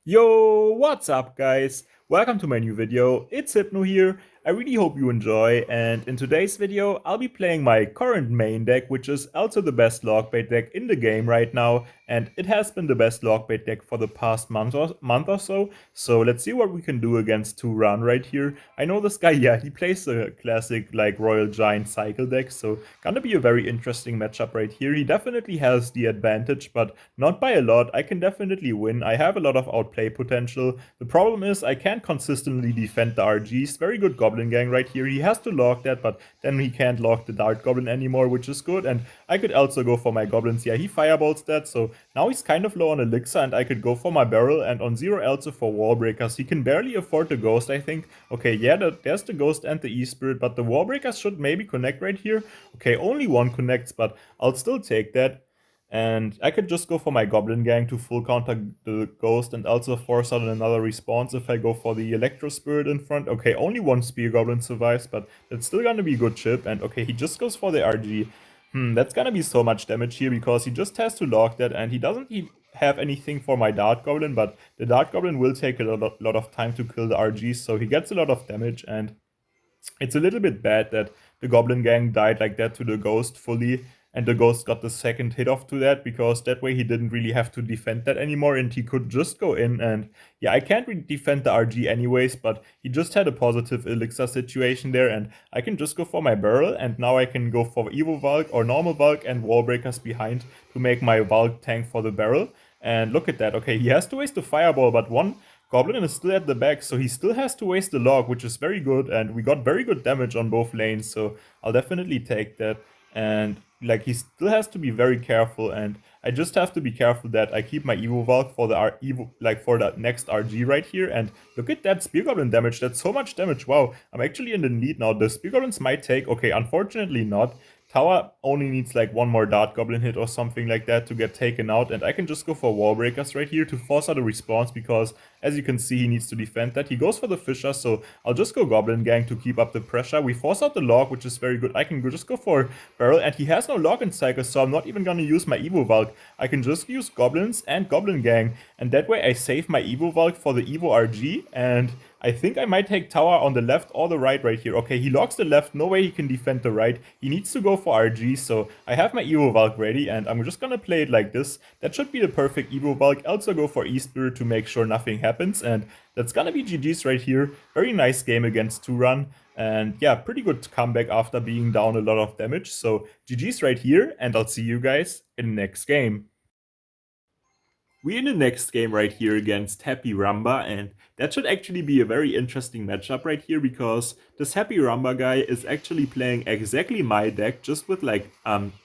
Yo, what's up guys? Welcome to my new video. It's Hypno here. I really hope you enjoy, and in today's video I'll be playing my current main deck, which is also the best Logbait deck in the game right now, and it has been the best Logbait deck for the past month or so. So let's see what we can do against 2-run right here. I know this guy, yeah, he plays a classic like Royal Giant cycle deck, so gonna be a very interesting matchup right here. He definitely has the advantage, but not by a lot. I can definitely win. I have a lot of outplay potential. The problem is I can't consistently defend the RGs. Very good Goblin Gang right here. He has to lock that, but then he can't lock the Dart Goblin anymore, which is good. And I could also go for my Goblins. Yeah, he fireballs that, so now he's kind of low on Elixir, and I could go for my Barrel, and on 0 also for Wall Breakers. He can barely afford the Ghost, I think. Okay, yeah, there's the Ghost and the E-Spirit, but the Wall Breakers should maybe connect right here. Okay, only one connects, but I'll still take that. And I could just go for my Goblin Gang to full counter the Ghost and also force out another response if I go for the Electro Spirit in front. Okay, only one Spear Goblin survives, but that's still gonna be a good chip. And okay, he just goes for the RG. That's gonna be so much damage here because he just has to lock that, and he doesn't have anything for my Dart Goblin, but the Dart Goblin will take a lot of time to kill the RGs, so he gets a lot of damage, and it's a little bit bad that the Goblin Gang died like that to the Ghost fully, and the Ghost got the second hit off to that, because that way he didn't really have to defend that anymore, and he could just go in. And yeah, I can't really defend the RG anyways, but he just had a positive Elixir situation there, and I can just go for my Barrel, and now I can go for Evo Valk or normal Valk and Wall Breakers behind to make my Valk tank for the Barrel. And look at that. Okay, he has to waste the Fireball, but one Goblin is still at the back, so he still has to waste the log, which is very good, and we got very good damage on both lanes, so I'll definitely take that. And like, he still has to be very careful, and I just have to be careful that I keep my Evo Valk for the for the next RG right here. And look at that Spear Goblin damage. That's so much damage. Wow, I'm actually in the lead now. The Spear Goblins might take. Okay, unfortunately not. Tower only needs like one more Dart Goblin hit or something like that to get taken out, and I can just go for Wall Breakers right here to force out a response, because as you can see, he needs to defend that. He goes for the Fisher, so I'll just go Goblin Gang to keep up the pressure. We force out the Log, which is very good. I can just go for Barrel, and he has no Log in Cycle, so I'm not even gonna use my Evo Valk. I can just use Goblins and Goblin Gang, and that way I save my Evo Valk for the Evo RG, and I think I might take tower on the left or the right here. Okay, he locks the left. No way he can defend the right. He needs to go for RG, so I have my Evo Valk ready, and I'm just gonna play it like this. That should be the perfect Evo Valk. Also go for E-Spirit to make sure nothing happens, and that's gonna be GG's right here. Very nice game against 2-run. And yeah, pretty good comeback after being down a lot of damage. So GG's right here, and I'll see you guys in the next game. We're in the next game right here against Happy Ramba, and that should actually be a very interesting matchup right here, because this Happy Ramba guy is actually playing exactly my deck, just with like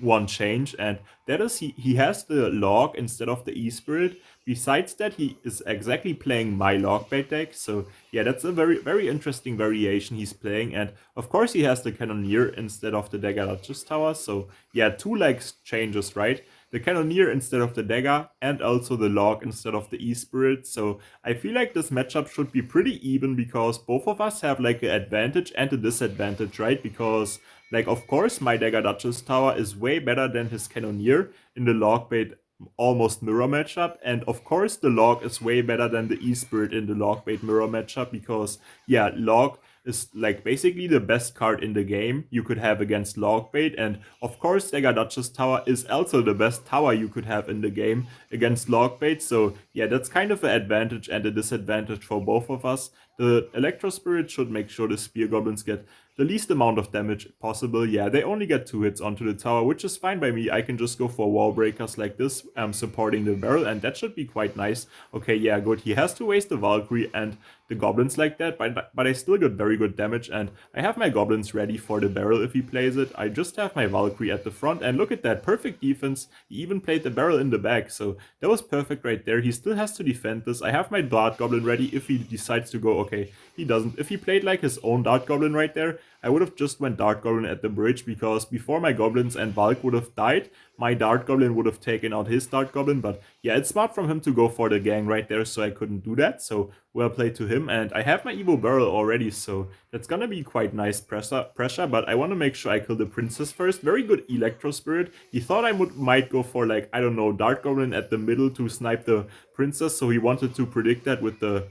one change, and that is he has the Log instead of the E-Spirit. Besides that, he is exactly playing my Logbait deck, so yeah, that's a very interesting variation he's playing. And of course he has the Cannoneer instead of the Dagger Duchess Tower, so yeah, two like changes, right? The Cannoneer instead of the Dagger, and also the Log instead of the E-Spirit. So I feel like this matchup should be pretty even, because both of us have like an advantage and a disadvantage, right? Because like, of course my Dagger Duchess Tower is way better than his Cannoneer in the Logbait almost mirror matchup, and of course the Log is way better than the E-Spirit in the Logbait mirror matchup, because yeah, Log is like basically the best card in the game you could have against Logbait, and of course Dagger Duchess Tower is also the best tower you could have in the game against Logbait. So yeah, that's kind of an advantage and a disadvantage for both of us. The Electro Spirit should make sure the Spear Goblins get the least amount of damage possible. Yeah, they only get 2 hits onto the tower, which is fine by me. I can just go for Wall Breakers like this, supporting the Barrel, and that should be quite nice. Okay, yeah, good. He has to waste the Valkyrie and the Goblins like that, but I still got very good damage, and I have my Goblins ready for the Barrel if he plays it. I just have my Valkyrie at the front, and look at that, perfect defense. He even played the Barrel in the back, so that was perfect right there. He still has to defend this. I have my Dart Goblin ready if he decides to go. Okay, he doesn't. If he played like his own Dart Goblin right there, I would have just went Dart Goblin at the bridge, because before my Goblins and Valk would have died, my Dart Goblin would have taken out his Dart Goblin, but yeah, it's smart from him to go for the gang right there, so I couldn't do that, so well played to him. And I have my Evo Barrel already, so that's gonna be quite nice pressure, but I want to make sure I kill the princess first. Very good Electro Spirit. He thought I might go for, like, I don't know, Dart Goblin at the middle to snipe the princess, so he wanted to predict that with the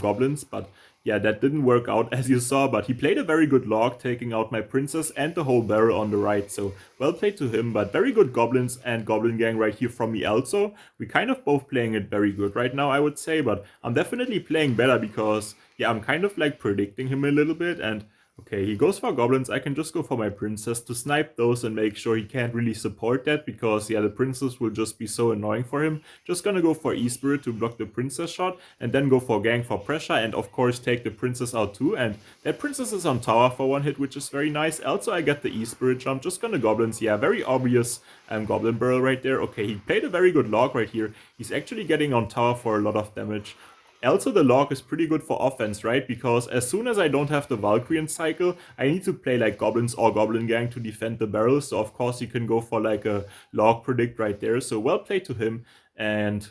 goblins, but yeah, that didn't work out as you saw. But he played a very good log, taking out my princess and the whole barrel on the right, so well played to him. But very good goblins and goblin gang right here from me also. We kind of both playing it very good right now, I would say, but I'm definitely playing better because yeah, I'm kind of like predicting him a little bit. And okay, he goes for goblins. I can just go for my princess to snipe those and make sure he can't really support that, because yeah, the princess will just be so annoying for him. Just gonna go for E-Spirit to block the princess shot, and then go for gang for pressure, and of course take the princess out too. And that princess is on tower for one hit, which is very nice. Also, I get the E-Spirit jump. Just gonna goblins. Yeah, very obvious goblin barrel right there. Okay, he played a very good log right here. He's actually getting on tower for a lot of damage. Also, the log is pretty good for offense, right? Because as soon as I don't have the Valkyrian cycle, I need to play like goblins or goblin gang to defend the barrels. So of course you can go for like a log predict right there. So well played to him. And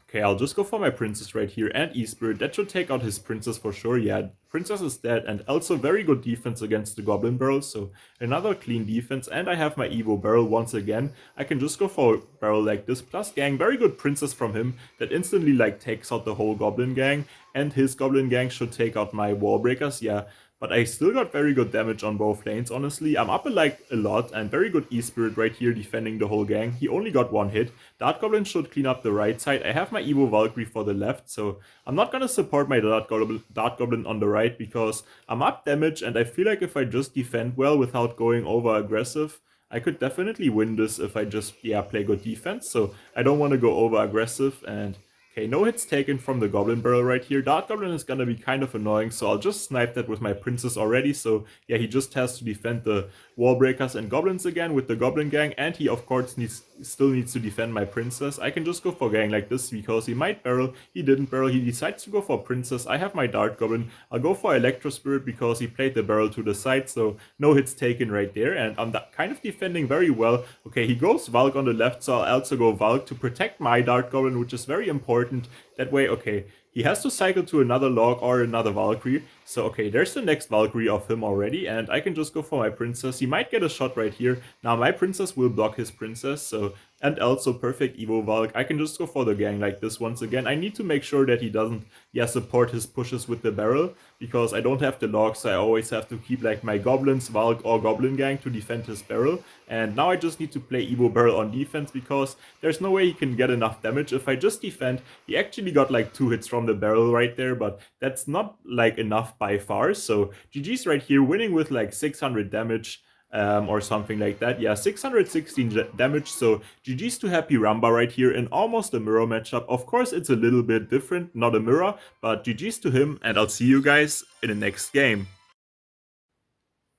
okay, I'll just go for my princess right here and E-Spirit. That should take out his princess for sure. Yeah, princess is dead, and also very good defense against the goblin barrel. So another clean defense, and I have my Evo barrel once again. I can just go for a barrel like this, plus gang. Very good princess from him that instantly like takes out the whole goblin gang, and his goblin gang should take out my wall breakers. Yeah, but I still got very good damage on both lanes, honestly. I'm up like a lot, and very good E-Spirit right here defending the whole gang. He only got one hit. Dart Goblin should clean up the right side. I have my Evo Valkyrie for the left, so I'm not gonna support my Dart Goblin on the right because I'm up damage, and I feel like if I just defend well without going over aggressive, I could definitely win this if I just, yeah, play good defense. So I don't want to go over aggressive. And okay, no hits taken from the Goblin Barrel right here. Dart Goblin is gonna be kind of annoying, so I'll just snipe that with my Princess already. So yeah, he just has to defend the Wall Breakers and Goblins again with the Goblin Gang, and he of course still needs to defend my Princess. I can just go for Gang like this because he might barrel, he didn't barrel, he decides to go for Princess. I have my Dart Goblin. I'll go for Electro Spirit because he played the barrel to the side, so no hits taken right there, and I'm kind of defending very well. Okay, he goes Valk on the left, so I'll also go Valk to protect my Dart Goblin, which is very important. That way, okay, he has to cycle to another log or another Valkyrie. So, okay, there's the next Valkyrie of him already, and I can just go for my princess. He might get a shot right here. Now, my princess will block his princess, so, and also perfect Evo Valk. I can just go for the gang like this once again. I need to make sure that he doesn't, yeah, support his pushes with the barrel, because I don't have the log, so I always have to keep, like, my goblins, Valk, or goblin gang to defend his barrel. And now I just need to play Evo Barrel on defense, because there's no way he can get enough damage. If I just defend, he actually got like 2 hits from the barrel right there, but that's not like enough by far. So GG's right here, winning with like 600 damage or something like that. Yeah, 616 damage. So GG's to Happy Ramba right here in almost a mirror matchup. Of course, it's a little bit different, not a mirror, but GG's to him, and I'll see you guys in the next game.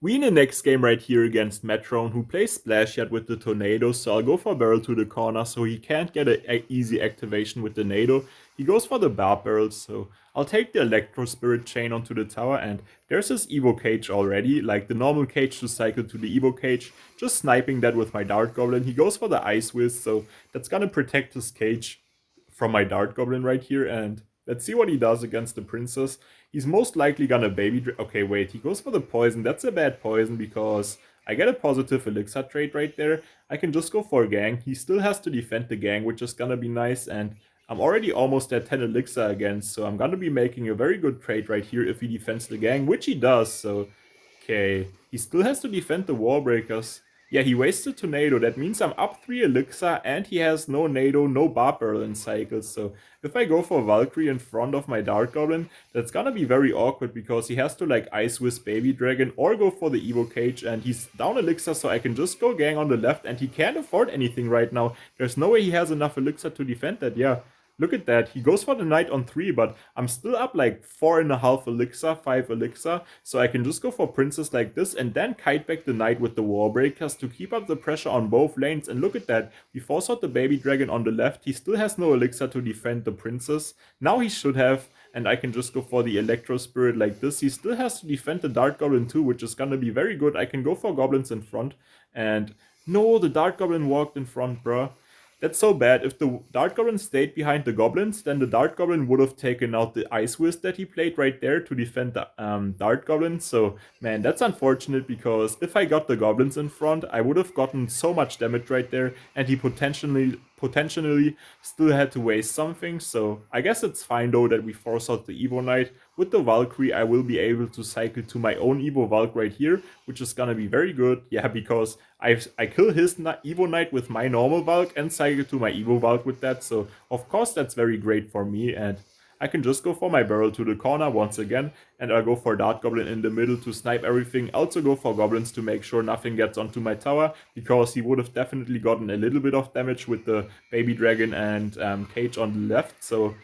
We in the next game right here against Metron, who plays Splash Yard with the Tornado, so I'll go for Barrel to the corner so he can't get an easy activation with the Nado. He goes for the Barb Barrel, so I'll take the Electro Spirit Chain onto the tower, and there's his Evo Cage already, like the normal cage to cycle to the Evo Cage, just sniping that with my Dart Goblin. He goes for the Ice Whiz, so that's gonna protect his cage from my Dart Goblin right here, and let's see what he does against the Princess. He's most likely gonna okay, wait, he goes for the poison. That's a bad poison because I get a positive elixir trade right there. I can just go for a gang. He still has to defend the gang, which is gonna be nice, and I'm already almost at 10 elixir again, so I'm gonna be making a very good trade right here if he defends the gang, which he does, so okay. He still has to defend the wall breakers. Yeah, he wasted Tornado. That means I'm up 3 Elixir, and he has no Nado, no Barb Barrel in cycles. So if I go for Valkyrie in front of my Dart Goblin, that's gonna be very awkward because he has to like Ice Whiz Baby Dragon or go for the Evo Cage, and he's down Elixir, so I can just go gang on the left, and he can't afford anything right now. There's no way he has enough Elixir to defend that, yeah. Look at that. He goes for the knight on 3, but I'm still up like 4.5 elixir, 5 elixir. So I can just go for princess like this and then kite back the knight with the wall breakers to keep up the pressure on both lanes. And look at that. We force out the baby dragon on the left. He still has no elixir to defend the princess. Now he should have. And I can just go for the Electro Spirit like this. He still has to defend the Dart Goblin too, which is gonna be very good. I can go for goblins in front. And No, the Dart Goblin walked in front, bruh. That's so bad. If the Dart Goblin stayed behind the Goblins, then the Dart Goblin would have taken out the Ice Whiz that he played right there to defend the Dart Goblin. So, man, that's unfortunate because if I got the Goblins in front, I would have gotten so much damage right there, and he potentially still had to waste something. So, I guess it's fine though that we force out the Evo Knight. With the Valkyrie, I will be able to cycle to my own Evo Valk right here, which is gonna be very good. Yeah, because I kill his Evo Knight with my normal Valk and cycle to my Evo Valk with that. So of course that's very great for me, and I can just go for my barrel to the corner once again, and I'll go for Dart Goblin in the middle to snipe everything. Also go for Goblins to make sure nothing gets onto my tower, because he would have definitely gotten a little bit of damage with the Baby Dragon and Cage on the left. So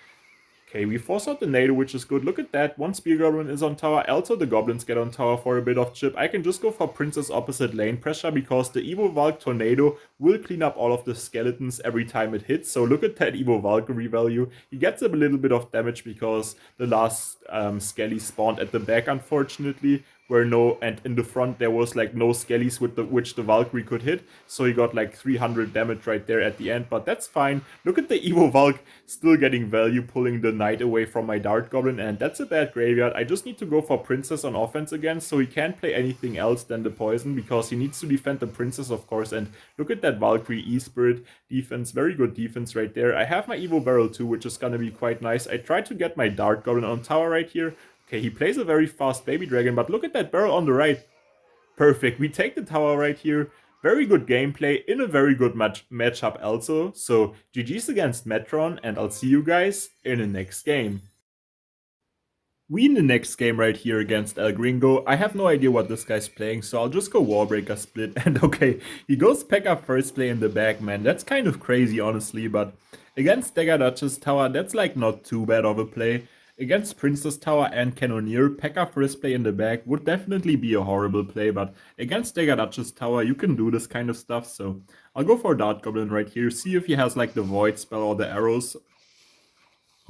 okay, we force out the NATO, which is good. Look at that. One Spear Goblin is on tower. Also, the Goblins get on tower for a bit of chip. I can just go for Princess opposite lane pressure because the Evo Valk Tornado will clean up all of the skeletons every time it hits. So look at that Evo Valkyrie value. He gets a little bit of damage because the last Skelly spawned at the back, unfortunately. And in the front there was like no skellies with which the Valkyrie could hit, so he got like 300 damage right there at the end, but that's fine. Look at the Evo Valk still getting value, pulling the knight away from my Dart Goblin, and that's a bad graveyard. I just need to go for Princess on offense again, so he can't play anything else than the poison, because he needs to defend the Princess, of course. And look at that Valkyrie E-Spirit defense, very good defense right there. I have my Evo Barrel too, which is gonna be quite nice. I tried to get my Dart Goblin on tower right here. Okay, he plays a very fast Baby Dragon, but look at that barrel on the right. Perfect. We take the tower right here. Very good gameplay in a very good matchup also. So GG's against Metron, and I'll see you guys in the next game. We in the next game right here against El Gringo. I have no idea what this guy's playing, so I'll just go Warbreaker split. And okay, he goes P.E.K.K.A first play in the back, man. That's kind of crazy, honestly, but against Dagger Duchess Tower, that's like not too bad of a play. Against Princess Tower and Cannoneer, P.E.K.K.A first play in the back would definitely be a horrible play, but against Dagger Duchess Tower, you can do this kind of stuff, so I'll go for Dart Goblin right here, see if he has like the Void spell or the arrows.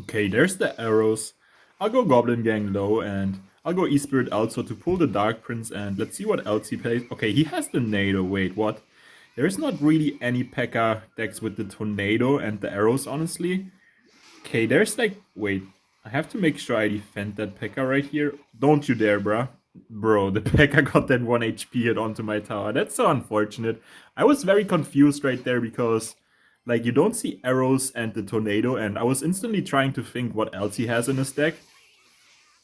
Okay, there's the arrows. I'll go Goblin Gang low, and I'll go E-Spirit also to pull the Dark Prince, and let's see what else he plays. Okay, he has the NATO. Wait, what? There's not really any P.E.K.K.A decks with the Tornado and the arrows, honestly. Okay, there's like... Wait, I have to make sure I defend that P.E.K.K.A right here. Don't you dare, bruh. Bro, the P.E.K.K.A got that 1 HP hit onto my tower. That's so unfortunate. I was very confused right there because... Like, you don't see arrows and the tornado, and I was instantly trying to think what else he has in his deck.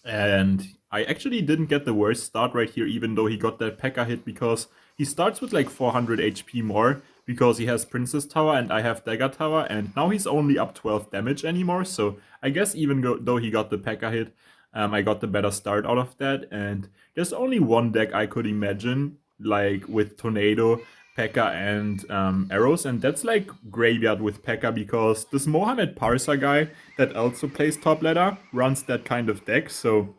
And I actually didn't get the worst start right here, even though he got that P.E.K.K.A hit, because he starts with like 400 HP more, because he has Princess Tower and I have Dagger Tower, and now he's only up 12 damage anymore, so I guess even though he got the P.E.K.K.A hit, I got the better start out of that. And there's only one deck I could imagine, like with Tornado, P.E.K.K.A and arrows, and that's like Graveyard with P.E.K.K.A because this Mohamed Parsa guy that also plays top ladder runs that kind of deck, so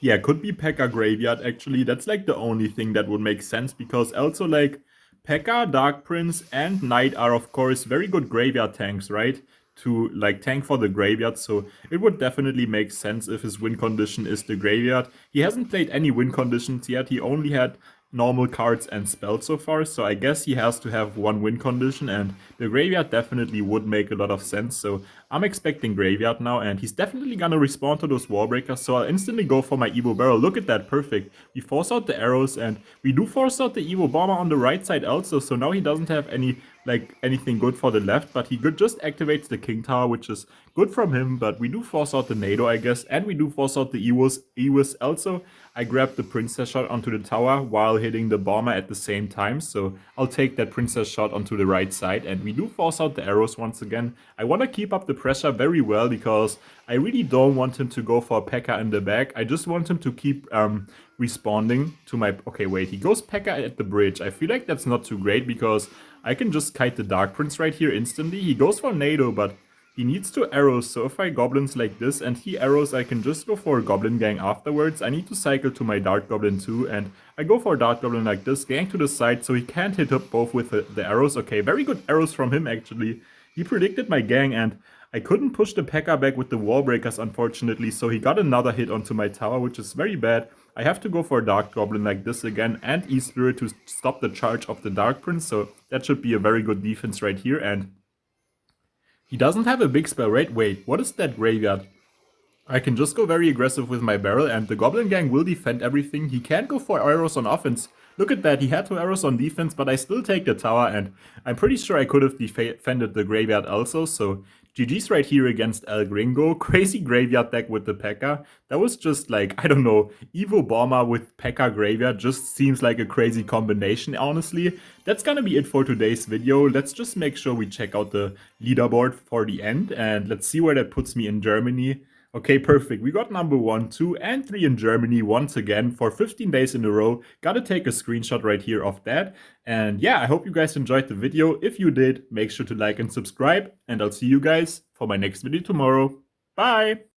yeah, could be P.E.K.K.A Graveyard actually. That's like the only thing that would make sense, because also like P.E.K.K.A, Dark Prince, and Knight are of course very good graveyard tanks, right? To like tank for the graveyard, so it would definitely make sense if his win condition is the graveyard. He hasn't played any win conditions yet, he only had normal cards and spells so far, so I guess he has to have one win condition, and the graveyard definitely would make a lot of sense, so I'm expecting graveyard now, and he's definitely gonna respond to those Warbreakers, so I'll instantly go for my Evo Barrel. Look at that, perfect. We force out the arrows, and we do force out the Evo Bomber on the right side also, so now he doesn't have anything good for the left, but he just activates the King Tower, which is good from him, but we do force out the NATO, I guess, and we do force out the Ewis also. I grabbed the Princess shot onto the tower while hitting the bomber at the same time, so I'll take that Princess shot onto the right side, and we do force out the arrows once again. I want to keep up the pressure very well, because I really don't want him to go for a P.E.K.K.A in the back. I just want him to keep responding to my... Okay, wait, he goes P.E.K.K.A at the bridge. I feel like that's not too great, because I can just kite the Dark Prince right here instantly. He goes for NATO, but he needs to arrows, so if I goblins like this and he arrows, I can just go for a Goblin Gang afterwards. I need to cycle to my Dart Goblin too, and I go for a Dart Goblin like this, gang to the side, so he can't hit up both with the arrows. Okay, very good arrows from him actually. He predicted my gang, and I couldn't push the P.E.K.K.A back with the wall breakers, unfortunately, so he got another hit onto my tower, which is very bad. I have to go for a Dark Goblin like this again, and E-Spirit to stop the charge of the Dark Prince, so that should be a very good defense right here, and he doesn't have a big spell, right? Wait, what is that graveyard? I can just go very aggressive with my barrel, and the Goblin Gang will defend everything. He can't go for arrows on offense. Look at that, he had 2 arrows on defense, but I still take the tower, and I'm pretty sure I could have defended the graveyard also, so GG's right here against El Gringo. Crazy graveyard deck with the P.E.K.K.A. That was just like, I don't know, Evo Bomber with P.E.K.K.A graveyard just seems like a crazy combination, honestly. That's gonna be it for today's video. Let's just make sure we check out the leaderboard for the end, and let's see where that puts me in Germany. Okay, perfect. We got number 1, 2, and 3 in Germany once again for 15 days in a row. Gotta take a screenshot right here of that. And yeah, I hope you guys enjoyed the video. If you did, make sure to like and subscribe. And I'll see you guys for my next video tomorrow. Bye!